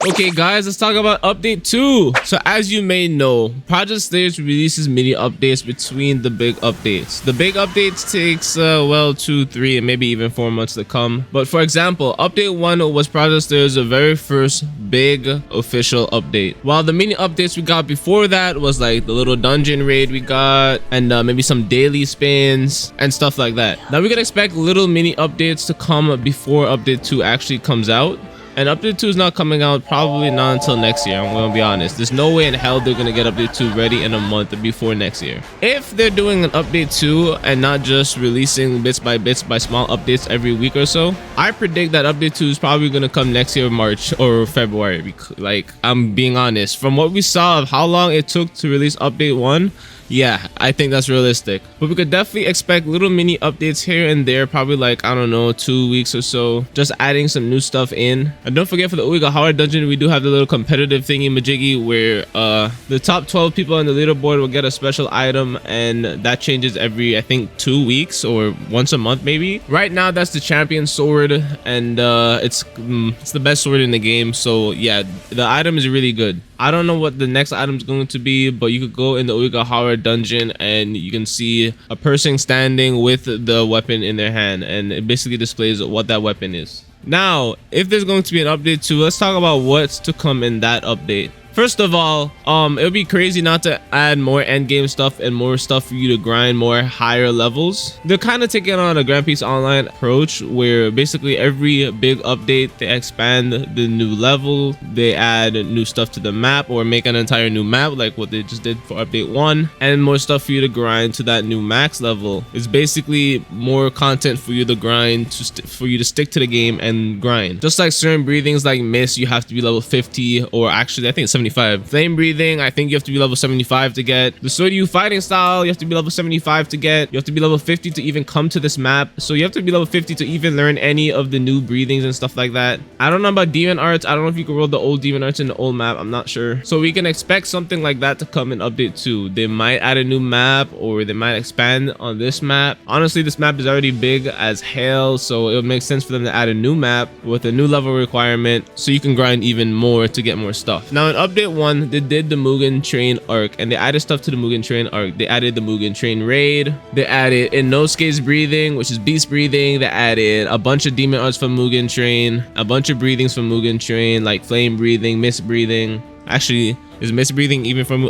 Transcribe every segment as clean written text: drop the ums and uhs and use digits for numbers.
Okay guys, let's talk about update 2. So as you may know, Project Slayers releases mini updates between the big updates. The big updates takes well 2, 3 and maybe even 4 months to come. But for example, update 1 was Project Slayers' very first big official update, while the mini updates we got before that was like the little dungeon raid we got and maybe some daily spins and stuff like that. Now we can expect little mini updates to come before update 2 actually comes out. And update 2 is not coming out probably not until next year. I'm gonna be honest, there's no way in hell they're gonna get update 2 ready in a month before next year. If they're doing an update 2 and not just releasing bits by small updates every week or so, I predict that update 2 is probably gonna come next year, March or February. Like, I'm being honest, from what we saw of how long it took to release update 1, yeah, I think that's realistic. But we could definitely expect little mini updates here and there, probably like, I don't know, 2 weeks or so, just adding some new stuff in. And don't forget, for the Uiga dungeon, we do have the little competitive thingy majiggy where the top 12 people on the leaderboard will get a special item, and that changes every, I think, 2 weeks or once a month maybe. Right now that's the champion sword, and it's the best sword in the game. So yeah, the item is really good. I don't know what the next item is going to be, but you could go in the Uiga dungeon and you can see a person standing with the weapon in their hand, and it basically displays what that weapon is. Now, if there's going to be an update 2, let's talk about what's to come in that update. First of all, it would be crazy not to add more endgame stuff and more stuff for you to grind more higher levels. They're kind of taking on a Grand Peace Online approach where basically every big update, they expand the new level, they add new stuff to the map or make an entire new map like what they just did for update 1, and more stuff for you to grind to that new max level. It's basically more content for you to grind, for you to stick to the game and grind. Just like certain breathings like Mist, you have to be level 50, or actually I think it's 75. Flame breathing, I think you have to be level 75 to get. The Sword You fighting style, you have to be level 75 to get. You have to be level 50 to even come to this map. So you have to be level 50 to even learn any of the new breathings and stuff like that. I don't know about demon arts. I don't know if you can roll the old demon arts in the old map. I'm not sure. So we can expect something like that to come in update 2. They might add a new map, or they might expand on this map. Honestly, this map is already big as hell, so it would make sense for them to add a new map with a new level requirement so you can grind even more to get more stuff. Now in update 1, they did the Mugen Train arc, and they added stuff to the Mugen Train arc. They added the Mugen Train raid. They added Inosuke's breathing, which is beast breathing. They added a bunch of demon arts from Mugen Train, a bunch of breathings from Mugen Train, like flame breathing, mist breathing. Actually, is mist breathing even from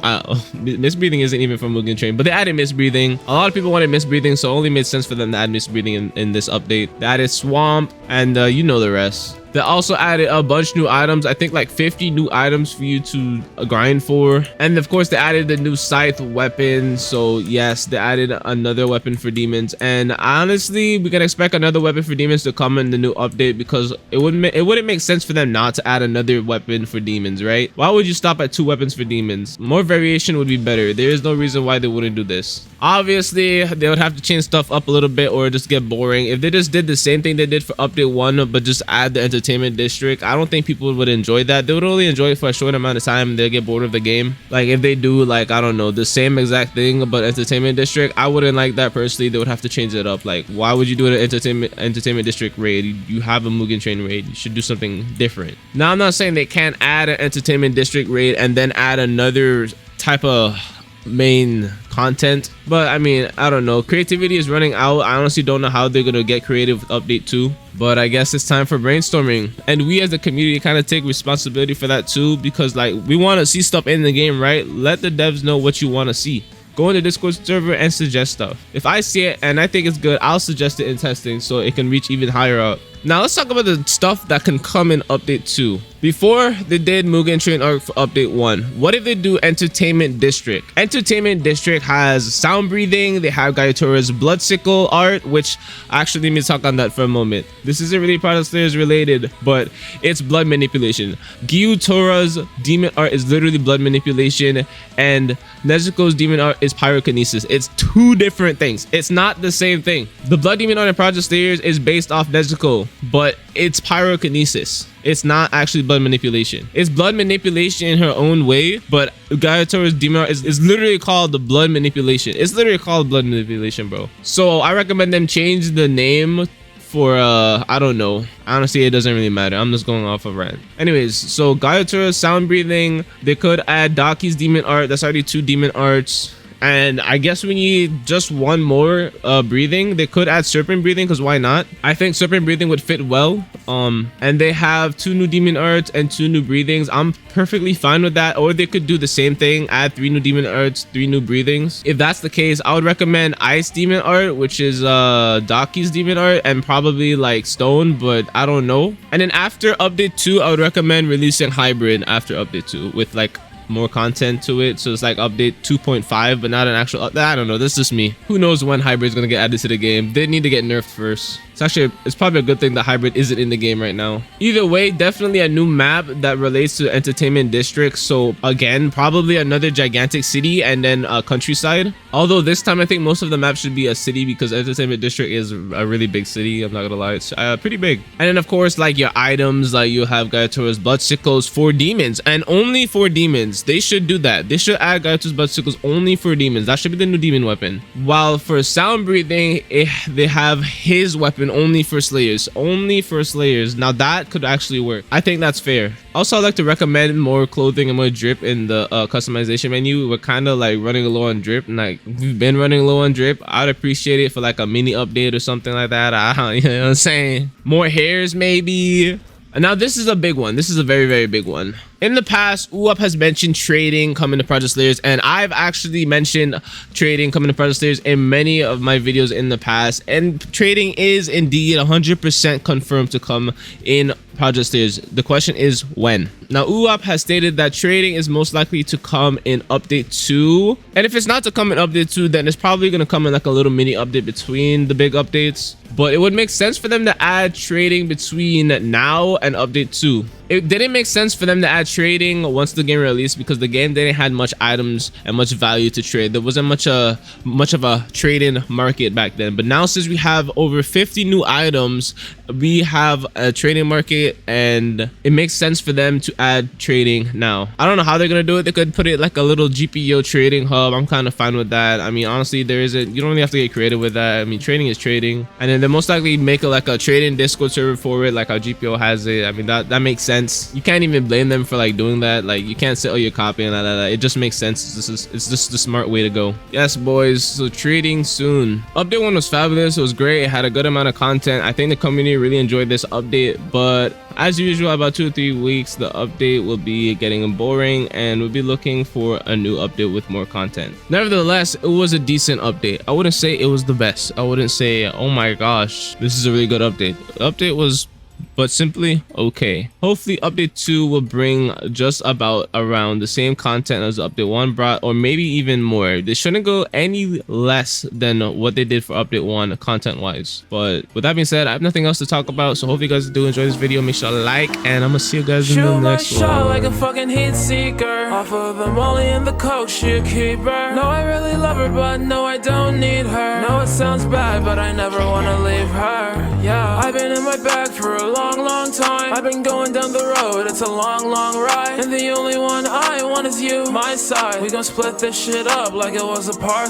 mist breathing isn't even from Mugen Train, but they added mist breathing. A lot of people wanted mist breathing, so it only made sense for them to add mist breathing in this update. They added swamp, and you know the rest. They also added a bunch new items, I think like 50 new items for you to grind for. And of course they added the new scythe weapon. So yes, they added another weapon for demons, and honestly we can expect another weapon for demons to come in the new update, because it wouldn't make sense for them not to add another weapon for demons, right? Why would you stop at 2 weapons for demons? More variation would be better. There is no reason why they wouldn't do this. Obviously they would have to change stuff up a little bit or just get boring. If they just did the same thing they did for update 1 but just add the entertainment district, I don't think people would enjoy that. They would only enjoy it for a short amount of time. They'll get bored of the game. Like if they do, like, I don't know, the same exact thing but entertainment district, I wouldn't like that personally. They would have to change it up. Like, why would you do an entertainment district raid? You have a Mugen Train raid. You should do something different. Now I'm not saying they can't add an entertainment district raid and then add another type of main content, but I mean, I don't know, creativity is running out. I honestly don't know how they're gonna get creative with update 2, but I guess it's time for brainstorming, and we as the community kind of take responsibility for that too, because like, we want to see stuff in the game, right? Let the devs know what you want to see. Go in the Discord server and suggest stuff. If I see it and I think it's good, I'll suggest it in testing so it can reach even higher up. Now let's talk about the stuff that can come in update 2. Before they did Mugen Train arc for update 1, what did they do? Entertainment District. Entertainment District has sound breathing. They have Gaiatora's blood sickle art, which actually, let me talk on that for a moment. This isn't really Project Slayers related, but it's blood manipulation. Gyutora's demon art is literally blood manipulation, and Nezuko's demon art is pyrokinesis. It's 2 different things. It's not the same thing. The blood demon art in Project Slayers is based off Nezuko, but it's pyrokinesis. It's not actually blood manipulation. It's blood manipulation in her own way, but Gaiatora's demon art is literally called the blood manipulation. It's literally called blood manipulation, bro. So I recommend them change the name for I don't know. Honestly, it doesn't really matter. I'm just going off of rant. Anyways, so Gaiotura sound breathing. They could add Daki's demon art. That's already 2 demon arts. And I guess we need just 1 more breathing. They could add serpent breathing, because why not? I think serpent breathing would fit well. And they have 2 new demon arts and 2 new breathings. I'm perfectly fine with that. Or they could do the same thing, add 3 new demon arts, 3 new breathings. If that's the case, I would recommend ice demon art, which is Daki's demon art, and probably like stone, but I don't know. And then after update 2, I would recommend releasing hybrid after update 2 with like more content to it. So it's like update 2.5, but not an actual, I don't know, this is just me. Who knows when hybrid is going to get added to the game. They need to get nerfed first. It's probably a good thing that hybrid isn't in the game right now. Either way, definitely a new map that relates to entertainment districts. So again, probably another gigantic city and then a countryside. Although this time I think most of the map should be a city, because entertainment district is a really big city. I'm not gonna lie, it's pretty big. And then of course, like your items, like you have Gaitura's blood sickles for demons, and only for demons. They should do that. They should add Gaitura's blood sickles only for demons. That should be the new demon weapon. While for sound breathing, they have his weapon only for slayers. Only for slayers. Now that could actually work. I think that's fair. Also, I'd like to recommend more clothing and more drip in the customization menu. We're kind of like running low on drip, and like we've been running low on drip. I'd appreciate it for like a mini update or something like that. You know what I'm saying? More hairs maybe. And now this is a big one. This is a very, very big one. In the past, UAP has mentioned trading coming to Project Slayers, and I've actually mentioned trading coming to Project Slayers in many of my videos in the past. And trading is indeed 100% confirmed to come in Project Slayers. The question is when. Now, UAP has stated that trading is most likely to come in update 2. And if it's not to come in update 2, then it's probably going to come in like a little mini update between the big updates. But it would make sense for them to add trading between now and update 2. It didn't make sense for them to add trading once the game released, because the game didn't have much items and much value to trade. There wasn't much of a trading market back then. But now, since we have over 50 new items, we have a trading market, and it makes sense for them to add trading now. I don't know how they're gonna do it. They could put it like a little GPO trading hub. I'm kind of fine with that. I mean, honestly, you don't really have to get creative with that. I mean, trading is trading. And then they most likely make like a trading Discord server for it, like how GPO has it. I mean, that makes sense. You can't even blame them for like doing that. Like, you can't say, oh, you're copying that. It just makes sense. It's just the smart way to go. Yes, boys. So trading soon. Update 1 was fabulous. It was great. It had a good amount of content. I think the community really enjoyed this update, but as usual, about 2 or 3 weeks, the update will be getting boring, and we'll be looking for a new update with more content. Nevertheless, it was a decent update. I wouldn't say it was the best. I wouldn't say, oh my gosh, this is a really good update. The update was but simply okay. Hopefully update 2 will bring just about around the same content as update 1 brought, or maybe even more. They shouldn't go any less than what they did for update 1 content wise. But with that being said, I have nothing else to talk about, so hope you guys do enjoy this video. Make sure to like, and I'm gonna see you guys in the next one. Shot like a fucking heat seeker, off of the molly and the coke shit keeper. No, I really love her, but no, I don't need her. No, it sounds bad, but I never wanna leave her. Yeah, I've been in my bag for a long time. I've been going down the road, it's a long ride, and the only one I want is you, my side. We gon' split this shit up like it was apartheid.